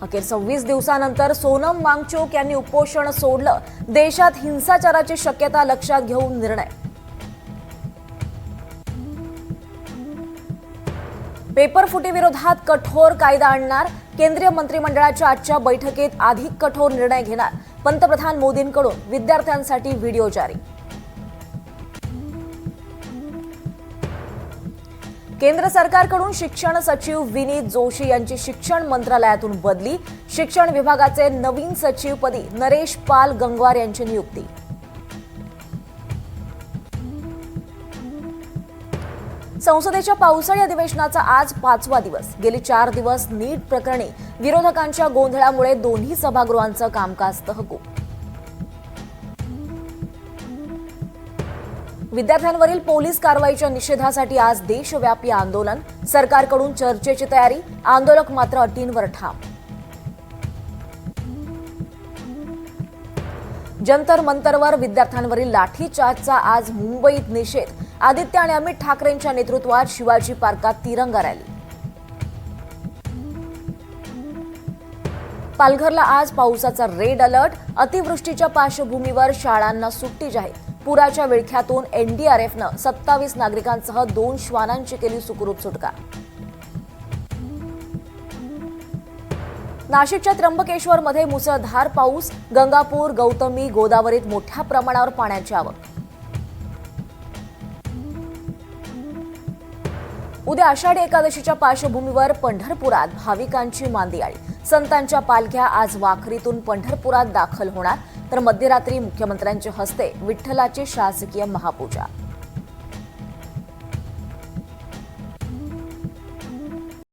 अखेर 26 दिवसानंतर सोनम वांगचुक यांनी उपोषण सोडलं. देशात हिंसाचाराची शक्यता लक्षात घेऊन निर्णय. पेपरफुटी विरोधात कठोर कायदा आणणार. केंद्रीय मंत्रिमंडळाच्या आजच्या बैठकीत अधिक कठोर निर्णय घेणार. पंतप्रधान मोदींकडून विद्यार्थ्यांसाठी व्हिडिओ जारी. केंद्र सरकारकडून शिक्षण सचिव विनीत जोशी यांची शिक्षण मंत्रालयातून बदली. शिक्षण विभागाचे नवीन सचिवपदी नरेश पाल गंगवार यांची नियुक्ती. संसदेच्या पावसाळी अधिवेशनाचा आज 5वा दिवस. गेली 4 दिवस नीट प्रकरणी विरोधकांच्या गोंधळामुळे दोन्ही सभागृहांचं कामकाज तहकूब. विद्यार्थ्यांवरील पोलीस कारवाईच्या निषेधासाठी आज देशव्यापी आंदोलन. सरकारकडून चर्चेची तयारी. आंदोलक मात्र अटींवर ठाम. जंतर मंतरवर विद्यार्थ्यांवरील लाठीचार्जचा आज मुंबईत निषेध. आदित्य आणि अमित ठाकरेंच्या नेतृत्वात शिवाजी पार्कात तिरंगा रॅली. पालघरला आज पावसाचा रेड अलर्ट. अतिवृष्टीच्या पार्श्वभूमीवर शाळांना सुट्टी जाहीर. पुराच्या विळख्यातून एनडीआरएफनं 27 नागरिकांसह 2 श्वानांची केली सुखरूप सुटका. नाशिकच्या त्र्यंबकेश्वरमध्ये मुसळधार पाऊस. गंगापूर, गौतमी, गोदावरीत मोठ्या प्रमाणावर पाण्याची आवक. उद्या आषाढी एकादशीच्या पार्श्वभूमीवर पंढरपुरात भाविकांची मांदियाळी. संतांच्या पालख्या आज वाखरीतून पंढरपुरात दाखल होणार. तर मध्यरात्री मुख्यमंत्र्यांच्या हस्ते विठ्ठलाची शासकीय महापूजा.